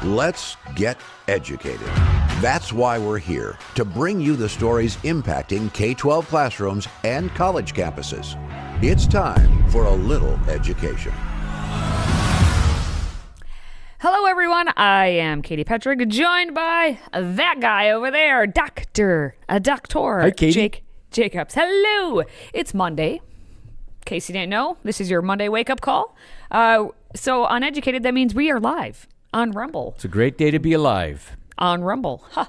Let's get educated. That's why we're here, to bring you the stories impacting K-12 classrooms and college campuses. It's time for a little education. Hello, everyone. I am Katie Petrick, joined by that guy over there, Doctor Hi, Katie. Jake Jacobs. Hello. It's Monday. In case you didn't know, this is your Monday wake-up call. So uneducated, that means we are live on Rumble. It's a great day to be alive. On Rumble. All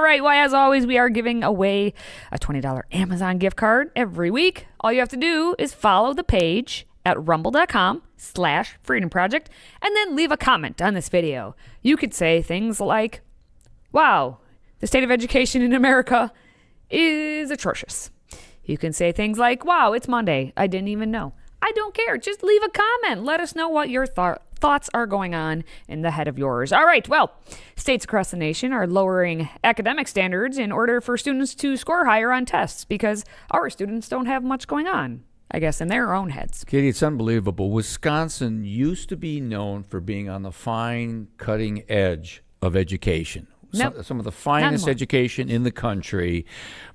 right. Well, as always, we are giving away a $20 Amazon gift card every week. All you have to do is follow the page at rumble.com/Freedom Project and then leave a comment on this video. You could say things like, wow, the state of education in America is atrocious. You can say things like, wow, it's Monday. I didn't even know. I don't care. Just leave a comment. Let us know what your thoughts are going on in the head of yours. All right. Well, states across the nation are lowering academic standards in order for students to score higher on tests because our students don't have much going on, I guess, in their own heads. Katie, it's unbelievable. Wisconsin used to be known for being on the fine, cutting edge of education. Nope. Some of the finest education in the country,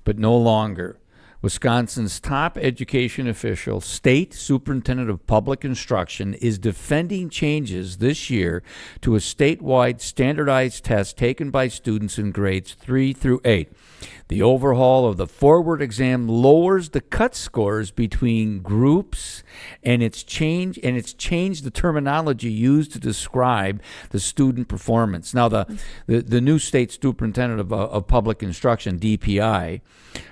but no longer. Wisconsin's top education official, State Superintendent of Public Instruction, is defending changes this year to a statewide standardized test taken by students in grades 3 through 8. The overhaul of the forward exam lowers the cut scores between groups, and it's changed the terminology used to describe the student performance. Now, the new state superintendent of public instruction, DPI,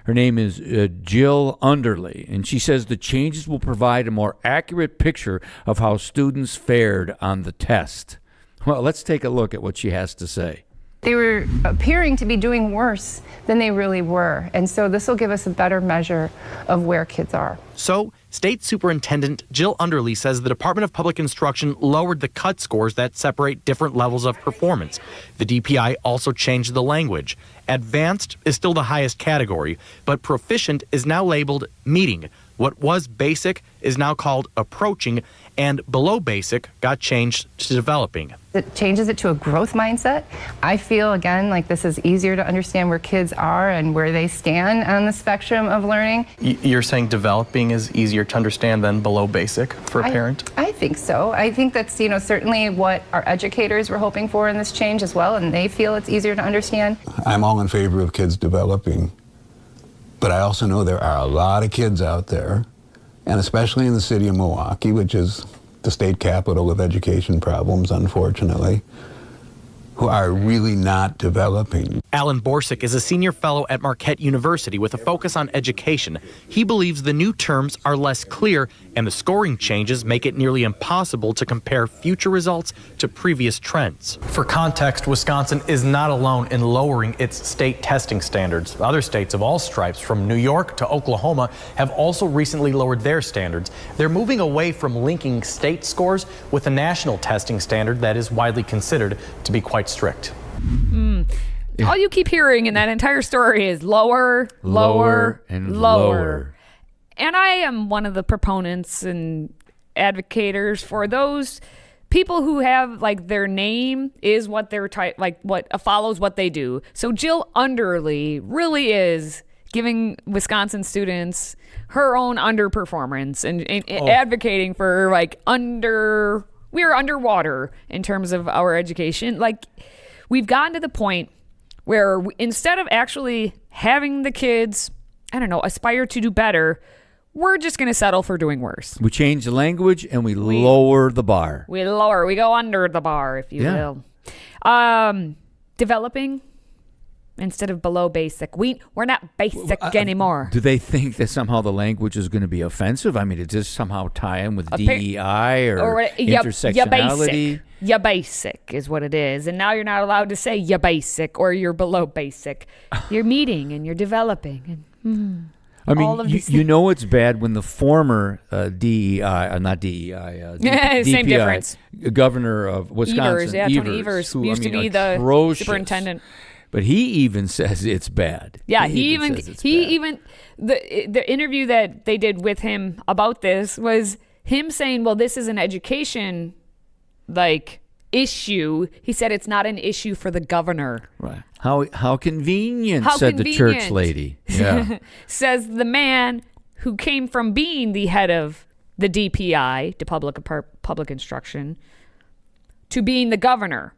her name is Jill Underley, and she says the changes will provide a more accurate picture of how students fared on the test. Well, let's take a look at what she has to say. They were appearing to be doing worse than they really were. And so this will give us a better measure of where kids are. So, State Superintendent Jill Underley says the Department of Public Instruction lowered the cut scores that separate different levels of performance. The DPI also changed the language. Advanced is still the highest category, but proficient is now labeled meeting. What was basic is now called approaching, and below basic got changed to developing. It changes it to a growth mindset. I feel, again, like this is easier to understand where kids are and where they stand on the spectrum of learning. You're saying developing is easier to understand than below basic for a parent? I think so. I think that's, certainly what our educators were hoping for in this change as well, and they feel it's easier to understand. I'm all in favor of kids developing, but I also know there are a lot of kids out there, and especially in the city of Milwaukee, which is the state capital of education problems, unfortunately, who are really not developing. Alan Borsick is a senior fellow at Marquette University with a focus on education. He believes the new terms are less clear and the scoring changes make it nearly impossible to compare future results to previous trends. For context, Wisconsin is not alone in lowering its state testing standards. Other states of all stripes, from New York to Oklahoma, have also recently lowered their standards. They're moving away from linking state scores with a national testing standard that is widely considered to be quite strict. All you keep hearing in that entire story is lower. And I am one of the proponents and advocators for those people who have, like, their name is what their what follows what they do. So Jill Underley really is giving Wisconsin students her own underperformance and advocating for, we are underwater in terms of our education. We've gotten to the point where instead of actually having the kids, aspire to do better, we're just going to settle for doing worse. We change the language and we lower the bar. We go under the bar, if you will. Developing instead of below basic. We're not basic anymore. Do they think that somehow the language is going to be offensive? I mean, does this somehow tie in with DEI or intersectionality? Ya basic is what it is. And now you're not allowed to say ya basic or you're below basic. You're meeting and you're developing. And, I mean, it's bad when the former DPI, same difference. Governor of Wisconsin, Tony Evers, who used to be the superintendent. But he even says it's bad. Yeah, he even the interview that they did with him about this was him saying, well, this is an education issue. He said it's not an issue for the governor. Right. How convenient, How said convenient. the church lady. Yeah. Says the man who came from being the head of the DPI, to public instruction, to being the governor.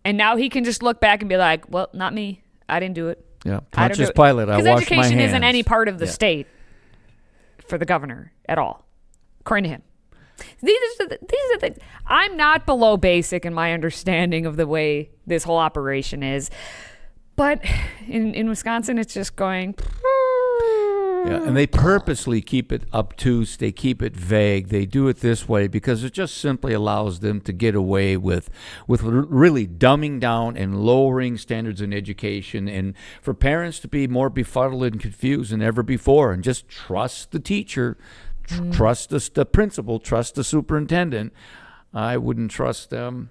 And now he can just look back and be like, well, not me. I didn't do it. Yeah. I don't do Pontius it. Pilate, I washed my hands. Because education isn't any part of the Yeah. state for the governor at all, according to him. These are the things. I'm not below basic in my understanding of the way this whole operation is. But in Wisconsin, it's just going... Yeah, and they purposely keep it obtuse. They keep it vague. They do it this way because it just simply allows them to get away with really dumbing down and lowering standards in education, and for parents to be more befuddled and confused than ever before, and just trust the teacher, trust the principal, trust the superintendent. I wouldn't trust them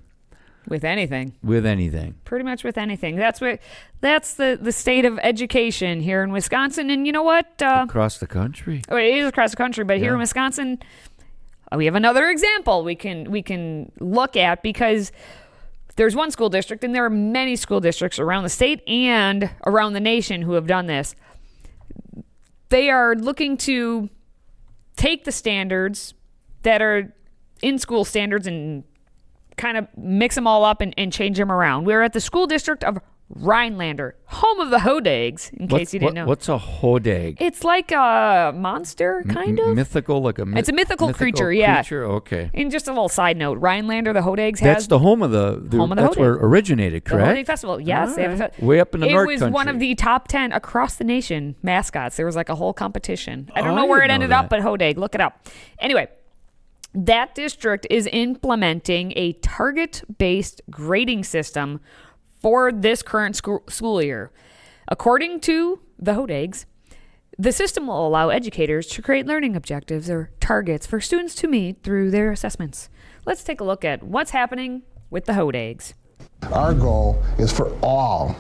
With anything. with anything. Pretty much with anything. That's the state of education here in Wisconsin. And you know what? Across the country. It is across the country, but here Yeah. in Wisconsin, we have another example we can look at, because there's one school district, and there are many school districts around the state and around the nation who have done this. They are looking to take the standards that are in-school standards and kind of mix them all up and change them around. We're at the school district of Rhinelander, home of the Hodags, in case you didn't know. What's a hodag? It's like a monster, kind of. Mythical, like a It's a mythical creature, yeah. Okay. And just a little side note, Rhinelander, the Hodags That's has the home of the Home of the that's where it Hodag. originated, the correct? Hodag Festival. Yes, they have a Way up in the it North was Country. one of the top 10 across the nation mascots. There was like a whole competition. I don't Oh, know I where it didn't know ended up, that. but Hodag, look it up. Anyway, that district is implementing a target-based grading system for this current school year. According to the Hodags, the system will allow educators to create learning objectives or targets for students to meet through their assessments. Let's take a look at what's happening with the Hodags. Our goal is for all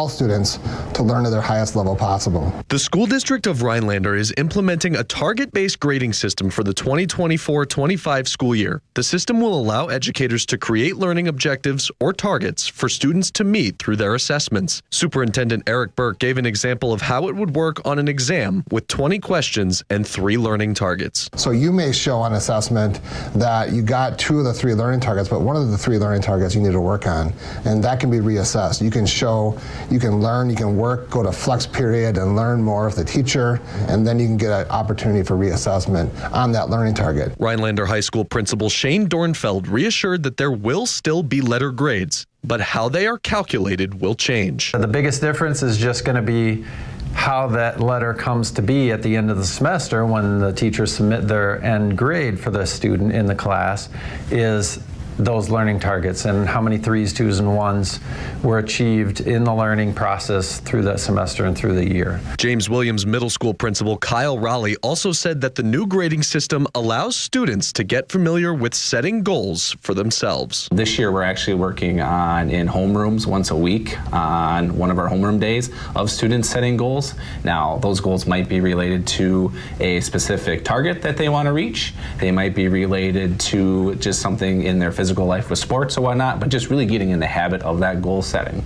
students to learn at their highest level possible. The school district of Rhinelander is implementing a target-based grading system for the 2024-25 school year. The system will allow educators to create learning objectives or targets for students to meet through their assessments. Superintendent Eric Burke gave an example of how it would work on an exam with 20 questions and 3 learning targets. So you may show on assessment that you got 2 of the 3 learning targets, but one of the 3 learning targets you need to work on, and that can be reassessed. You can show, you can learn, you can work, go to flex period and learn more of the teacher, and then you can get an opportunity for reassessment on that learning target. Rhinelander High School Principal Shane Dornfeld reassured that there will still be letter grades, but how they are calculated will change. The biggest difference is just going to be how that letter comes to be at the end of the semester when the teachers submit their end grade for the student in the class is those learning targets and how many 3s, 2s, and 1s were achieved in the learning process through that semester and through the year. James Williams Middle School Principal Kyle Raleigh also said that the new grading system allows students to get familiar with setting goals for themselves. This year we're actually working on in homerooms once a week on one of our homeroom days of students setting goals. Now those goals might be related to a specific target that they want to reach. They might be related to just something in their physical life with sports or whatnot, but just really getting in the habit of that goal setting.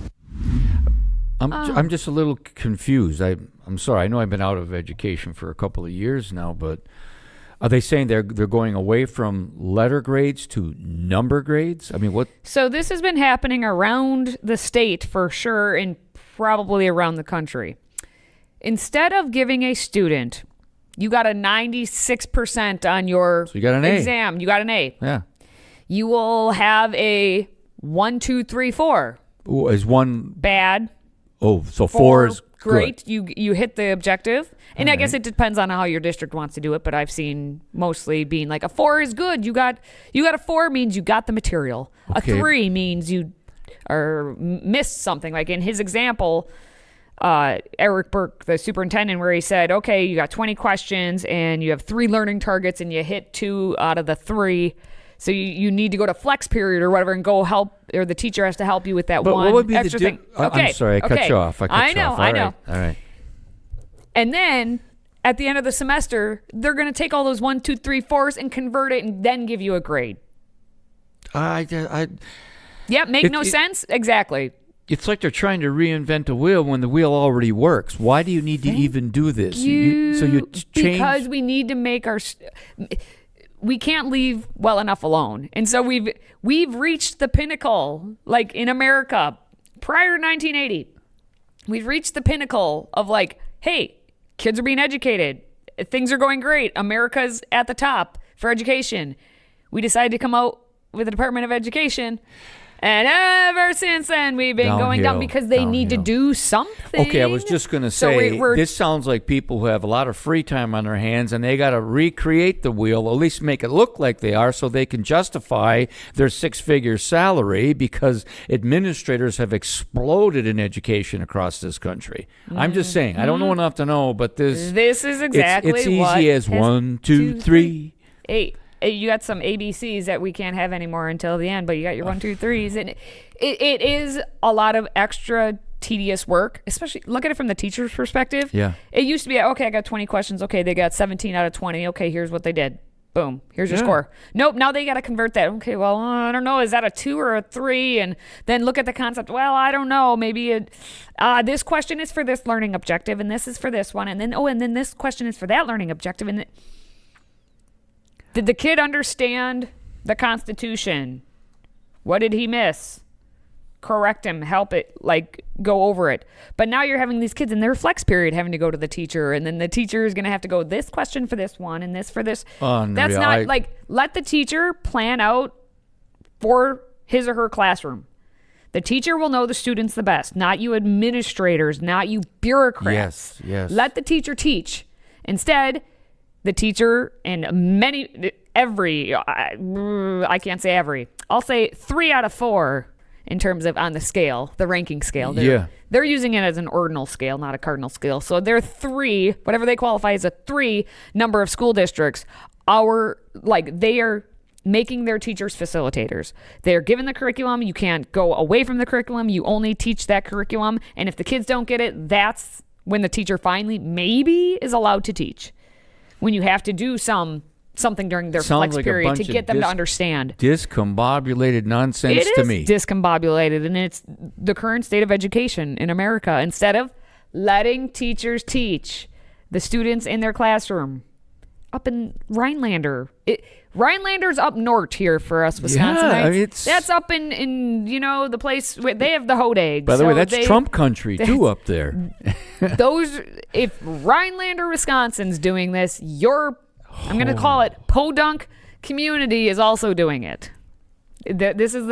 I'm just a little confused. I'm sorry. I know I've been out of education for a couple of years now, but are they saying they're going away from letter grades to number grades? I mean, what? So this has been happening around the state for sure, and probably around the country. Instead of giving a student, you got a 96% on your So you got an A. exam, you got an A. Yeah. You will have a 1, 2, 3, 4. Ooh, is one? Bad. Oh, so 4 is great. good. You hit the objective, and I guess right. it depends on how your district wants to do it. But I've seen mostly being like a 4 is good. You got a 4 means you got the material. Okay. A 3 means you missed something. Like in his example, Eric Burke, the superintendent, where he said, okay, you got 20 questions and you have 3 learning targets and you hit 2 out of the 3. So you need to go to flex period or whatever and go help, or the teacher has to help you with that But one what would be extra the thing. I'm sorry, I cut you off. I know. All right. And then at the end of the semester, they're going to take all those 1, 2, 3, 4s and convert it and then give you a grade. Yep, make no sense. Exactly. It's like they're trying to reinvent a wheel when the wheel already works. Why do you need to even do this? Change. Because we need to make we can't leave well enough alone. And so we've reached the pinnacle, like in America, prior to 1980. We've reached the pinnacle of like, hey, kids are being educated. Things are going great. America's at the top for education. We decided to come out with the Department of Education. And ever since then, we've been going down because they need to do something. Okay, I was just going to say, this sounds like people who have a lot of free time on their hands, and they got to recreate the wheel, at least make it look like they are, so they can justify their six-figure salary, because administrators have exploded in education across this country. I'm just saying, I don't know enough to know, but this is exactly it's easy as 1, 2, 3. 8. You got some ABCs that we can't have anymore until the end, but you got your 1, 2, 3s. And it is a lot of extra tedious work, especially look at it from the teacher's perspective. Yeah. It used to be, okay, I got 20 questions. Okay, they got 17 out of 20. Okay, here's what they did. Boom. Here's your score. Nope, now they got to convert that. Okay, well, I don't know. Is that a 2 or a 3? And then look at the concept. Well, I don't know. Maybe this question is for this learning objective, and this is for this one. And then this question is for that learning objective. And did the kid understand the Constitution? What did he miss? Correct him, help it, like go over it. But now you're having these kids in their flex period having to go to the teacher, and then the teacher is going to have to go this question for this one and this for this. That's not let the teacher plan out for his or her classroom. The teacher will know the students the best, not you administrators, not you bureaucrats. Yes. Let the teacher teach. Instead, the teacher and I can't say every, I'll say 3 out of 4 in terms of on the scale, the ranking scale. They're using it as an ordinal scale, not a cardinal scale. So they're 3, whatever they qualify as a 3 number of school districts, they are making their teachers facilitators. They're given the curriculum. You can't go away from the curriculum. You only teach that curriculum. And if the kids don't get it, that's when the teacher finally maybe is allowed to teach. When you have to do something during their flex period to get them to understand. Discombobulated nonsense to me. It is discombobulated, and it's the current state of education in America. Instead of letting teachers teach the students in their classroom, up in Rhinelander. Rhinelander's up north here for us Wisconsinites. That's up in the place where they have the Hodags. By the way, that's Trump country too up there. If Rhinelander, Wisconsin's doing this, I'm going to call it podunk community is also doing it. This is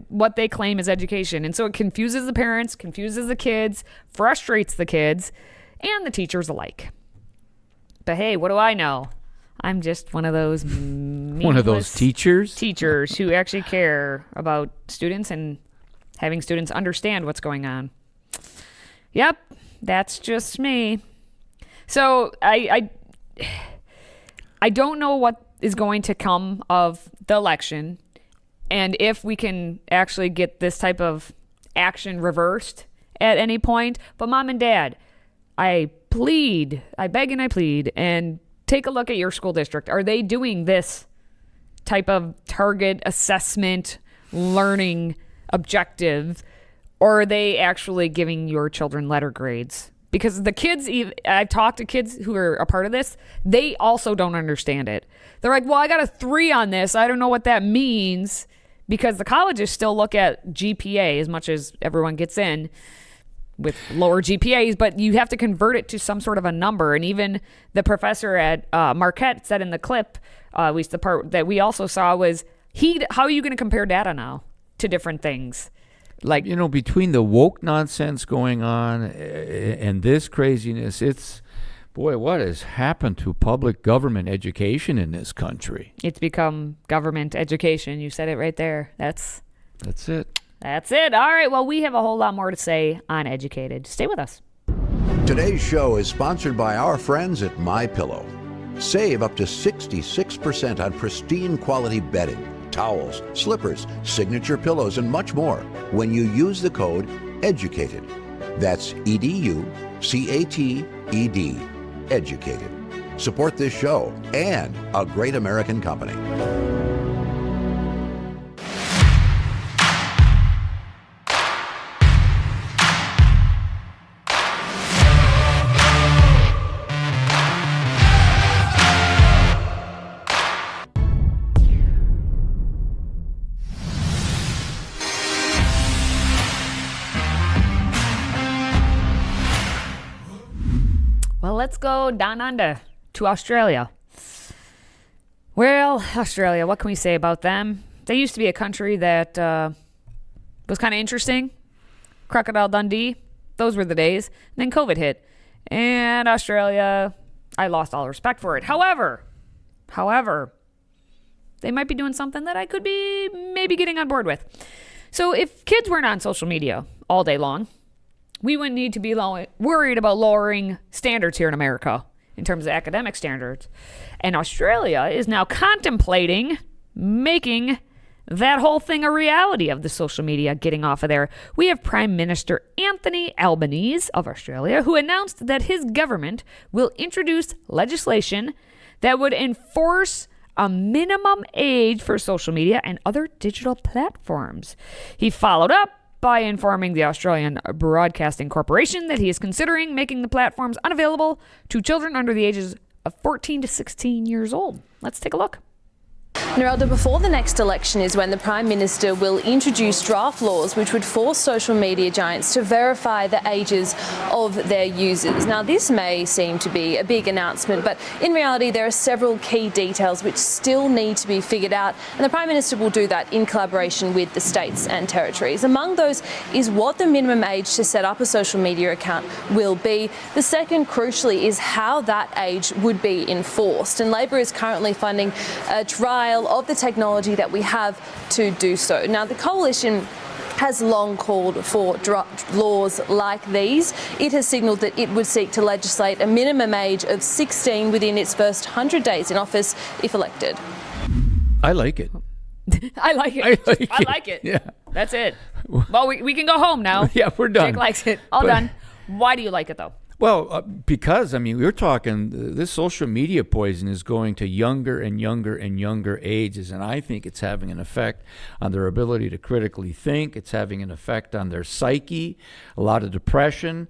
what they claim is education. And so it confuses the parents, confuses the kids, frustrates the kids, and the teachers alike. But hey, what do I know? I'm just one of those teachers who actually care about students and having students understand what's going on. Yep, that's just me. So I don't know what is going to come of the election, and if we can actually get this type of action reversed at any point. But Mom and Dad, I beg and I plead, and take a look at your school district. Are they doing this type of target assessment learning objective, or are they actually giving your children letter grades? Because the kids, I've talked to kids who are a part of this, they also don't understand it. They're like, well, I got a 3 on this. I don't know what that means, because the colleges still look at GPA as much as everyone gets in with lower GPAs, but you have to convert it to some sort of a number. And even the professor at Marquette said in the clip, at least the part that we also saw, was how are you going to compare data now to different things? Like, between the woke nonsense going on and this craziness, what has happened to public government education in this country? It's become government education. You said it right there. That's it. That's it. All right. Well, we have a whole lot more to say on Educated. Stay with us. Today's show is sponsored by our friends at MyPillow. Save up to 66% on pristine quality bedding, towels, slippers, signature pillows, and much more when you use the code EDUCATED. That's EDUCATED. Educated. Support this show and a great American company. let's go down under to Australia. Well, Australia, what can we say about them? They used to be a country that was kind of interesting. Crocodile Dundee, those were the days. And then COVID hit. And Australia, I lost all respect for it. However, they might be doing something that I could be maybe getting on board with. So if kids weren't on social media all day long, we wouldn't need to be worried about lowering standards here in America in terms of academic standards. And Australia is now contemplating making that whole thing a reality of the social media getting off of there. We have Prime Minister Anthony Albanese of Australia, who announced that his government will introduce legislation that would enforce a minimum age for social media and other digital platforms. He followed up by informing the Australian Broadcasting Corporation that he is considering making the platforms unavailable to children under the ages of 14 to 16 years old. Let's take a look. Narelda, before the next election is when the Prime Minister will introduce draft laws which would force social media giants to verify the ages of their users. Now, this may seem to be a big announcement, but in reality there are several key details which still need to be figured out, and the Prime Minister will do that in collaboration with the states and territories. Among those is what the minimum age to set up a social media account will be. The second, crucially, is how that age would be enforced, and Labor is currently funding a trial of the technology that we have to do so. Now, the coalition has long called for laws like these. It has signalled that it would seek to legislate a minimum age of 16 within its first 100 days in office if elected. I like it. I like it. Yeah. That's it. Well, we can go home now. Yeah, we're done. Jake likes it. All done. Why do you like it, though? Well, because, I mean, we're talking, this social media poison is going to younger and younger and younger ages, and I think it's having an effect on their ability to critically think. It's having an effect on their psyche, a lot of depression,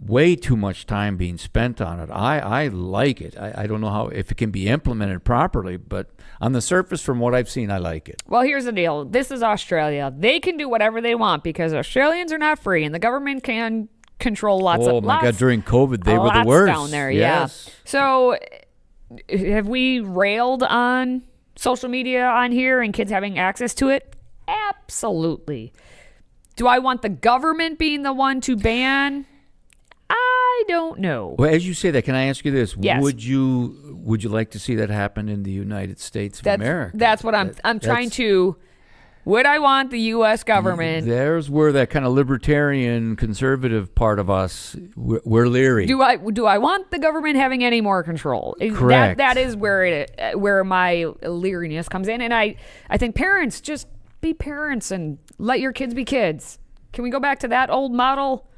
way too much time being spent on it. I like it. I don't know if it can be implemented properly, but on the surface, from what I've seen, I like it. Well, here's the deal. This is Australia. They can do whatever they want because Australians are not free, and the government can control lots. Oh my God! During COVID, they were the worst down there. Yes. Yeah. So, have we railed on social media on here and kids having access to it? Absolutely. Do I want the government being the one to ban? I don't know. Well, as you say that, can I ask you this? Yes. Would you like to see that happen in the United States of America? That's what I'm trying to. Would I want the U.S. government? There's where that kind of libertarian, conservative part of us, we're leery. Do I want the government having any more control? Correct. That is where my leeriness comes in, and I think parents, just be parents and let your kids be kids. Can we go back to that old model?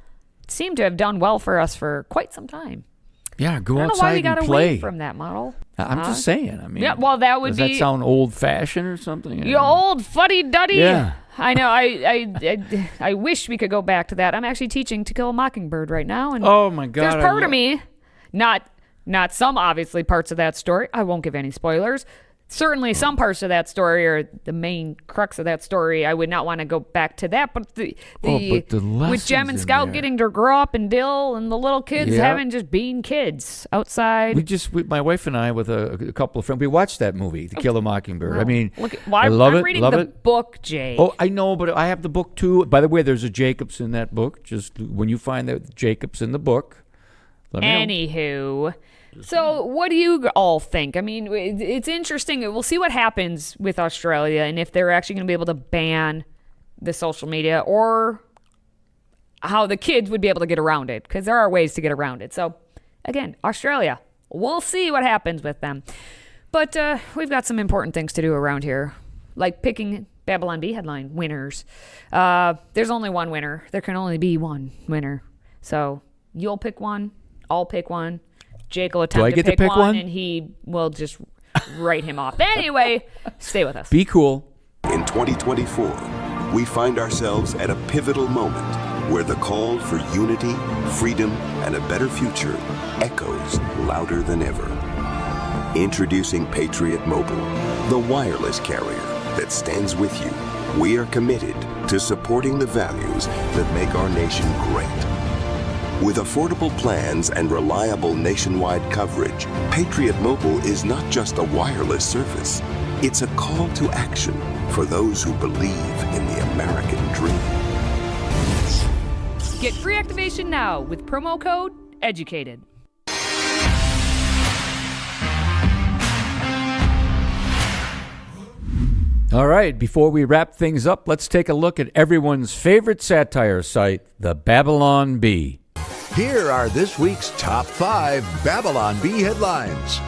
It seemed to have done well for us for quite some time. Yeah, go I don't know outside why we and got play. away from that model. I'm just saying. I mean, yeah. Well, that would does that sound old-fashioned or something? You old fuddy-duddy. Yeah. I know. I wish we could go back to that. I'm actually teaching To Kill a Mockingbird right now, and oh my God, there's part of me, not some obviously parts of that story. I won't give any spoilers. Certainly some parts of that story, or the main crux of that story, I would not want to go back to that. But the with Jem and Scout getting to grow up, and Dill and the little kids having just being kids outside. My wife and I, with a couple of friends, we watched that movie, To Kill a Mockingbird. Wow. I mean, I love it. I'm reading the it. book, Jake. Oh, I know, but I have the book too. By the way, there's a Jacobs in that book. Just when you find that Jacobs in the book, let me know. Anywho. So what do you all think? I mean, it's interesting. We'll see what happens with Australia and if they're actually going to be able to ban the social media, or how the kids would be able to get around it, because there are ways to get around it. So, again, Australia, we'll see what happens with them. But we've got some important things to do around here, like picking Babylon Bee headline winners. There's only one winner. There can only be one winner. So you'll pick one. I'll pick one. Jake will attempt to pick one, and he will just write him off. Anyway, stay with us. Be cool. In 2024, we find ourselves at a pivotal moment where the call for unity, freedom, and a better future echoes louder than ever. Introducing Patriot Mobile, the wireless carrier that stands with you. We are committed to supporting the values that make our nation great. With affordable plans and reliable nationwide coverage, Patriot Mobile is not just a wireless service. It's a call to action for those who believe in the American dream. Get free activation now with promo code EDUCATED. All right, before we wrap things up, let's take a look at everyone's favorite satire site, the Babylon Bee. Here are this week's top 5 Babylon Bee headlines.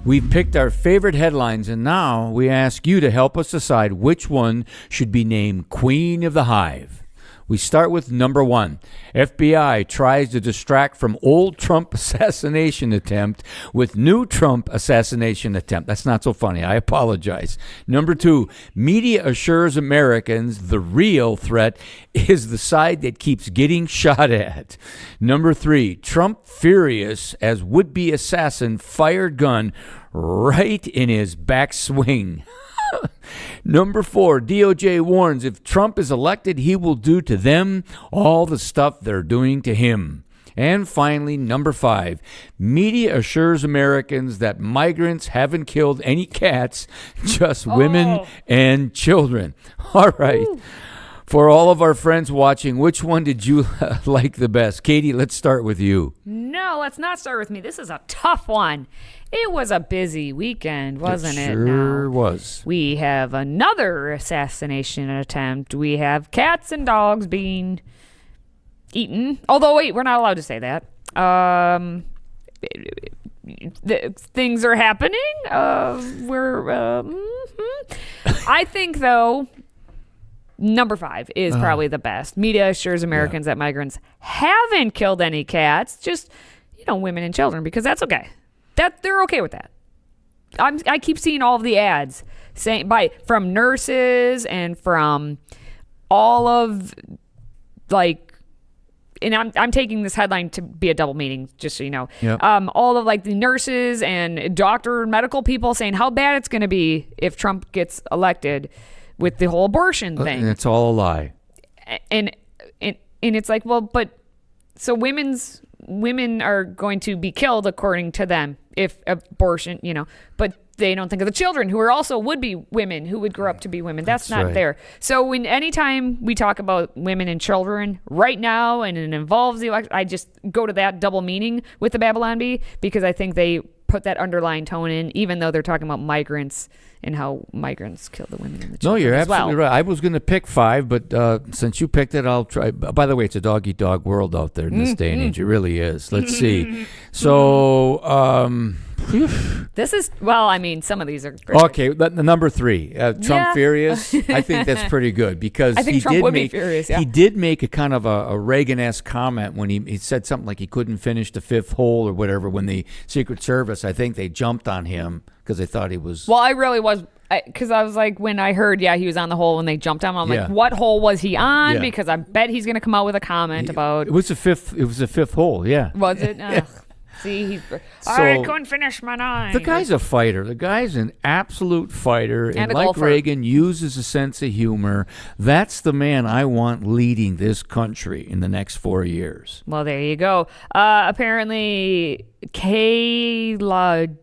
We've picked our favorite headlines, and now we ask you to help us decide which one should be named Queen of the Hive. We start with number 1. FBI tries to distract from old Trump assassination attempt with new Trump assassination attempt. That's not so funny. I apologize. Number 2, media assures Americans the real threat is the side that keeps getting shot at. Number 3, Trump furious as would-be assassin fired gun right in his backswing. Number 4, DOJ warns if Trump is elected, he will do to them all the stuff they're doing to him. And finally, number 5, media assures Americans that migrants haven't killed any cats, just women and children. All right. Ooh. For all of our friends watching, which one did you like the best? Katie, let's start with you. No, let's not start with me. This is a tough one. It was a busy weekend, wasn't it? Sure was. We have another assassination attempt. We have cats and dogs being eaten. Although, wait, we're not allowed to say that. Things are happening. I think, though, number 5 is probably the best. Media assures Americans that migrants haven't killed any cats, just, women and children, because that's okay. They're okay with that. I keep seeing all of the ads saying from nurses and from all of and I'm taking this headline to be a double meaning, just so you know. Yep. All of the nurses and doctor and medical people saying how bad it's going to be if Trump gets elected with the whole abortion thing. And it's all a lie. And it's like, well, but so women are going to be killed according to them if abortion, but they don't think of the children who are also would be women who would grow up to be women. That's not right. There. So anytime we talk about women and children right now and it involves the election, I just go to that double meaning with the Babylon Bee because I think they put that underlying tone in, even though they're talking about migrants and how migrants kill the women and the children. No, you're as absolutely right. I was going to pick 5, but since you picked it, I'll try. By the way, it's a dog-eat-dog world out there in this day and age. It really is. Let's see. So, this is, some of these are great. Okay, the number 3, Trump furious. I think that's pretty good because I think Trump would be furious, yeah. He did make a kind of a Reagan-esque comment when he said something like he couldn't finish the 5th hole or whatever when the Secret Service, I think they jumped on him because they thought he was... Well, I really was, because I was like, when I heard, he was on the hole and they jumped on him, I'm like, what hole was he on? Yeah. Because I bet he's going to come out with a comment about... It was the 5th hole, yeah. Was it? Yeah. See, I couldn't finish my 9. The guy's a fighter. The guy's an absolute fighter. And like golfer. Reagan, uses a sense of humor. That's the man I want leading this country in the next 4 years. Well, there you go. Apparently, Kayla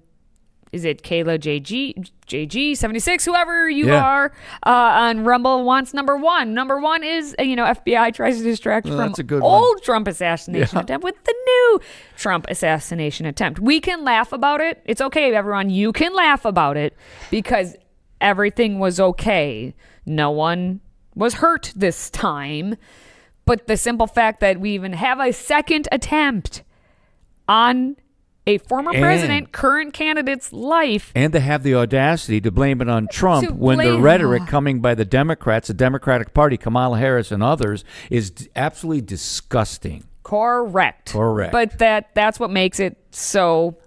JG 76, whoever you are, on Rumble wants number 1. Number 1 is, FBI tries to distract from old Trump assassination attempt with the new Trump assassination attempt. We can laugh about it. It's okay, everyone. You can laugh about it because everything was okay. No one was hurt this time. But the simple fact that we even have a second attempt on a former president, current candidate's life. And to have the audacity to blame it on Trump when the rhetoric coming by the Democrats, the Democratic Party, Kamala Harris and others is absolutely disgusting. Correct. But that's what makes it so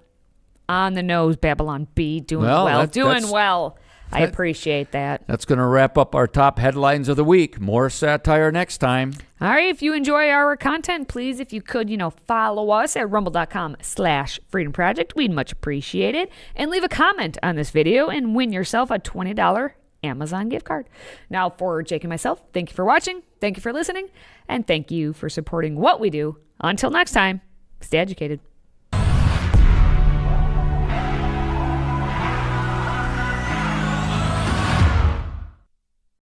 on the nose, Babylon Bee, doing well. I appreciate that. That's going to wrap up our top headlines of the week. More satire next time. All right. If you enjoy our content, please, if you could, follow us at rumble.com/Freedom Project. We'd much appreciate it. And leave a comment on this video and win yourself a $20 Amazon gift card. Now, for Jake and myself, thank you for watching. Thank you for listening. And thank you for supporting what we do Until next time, stay educated.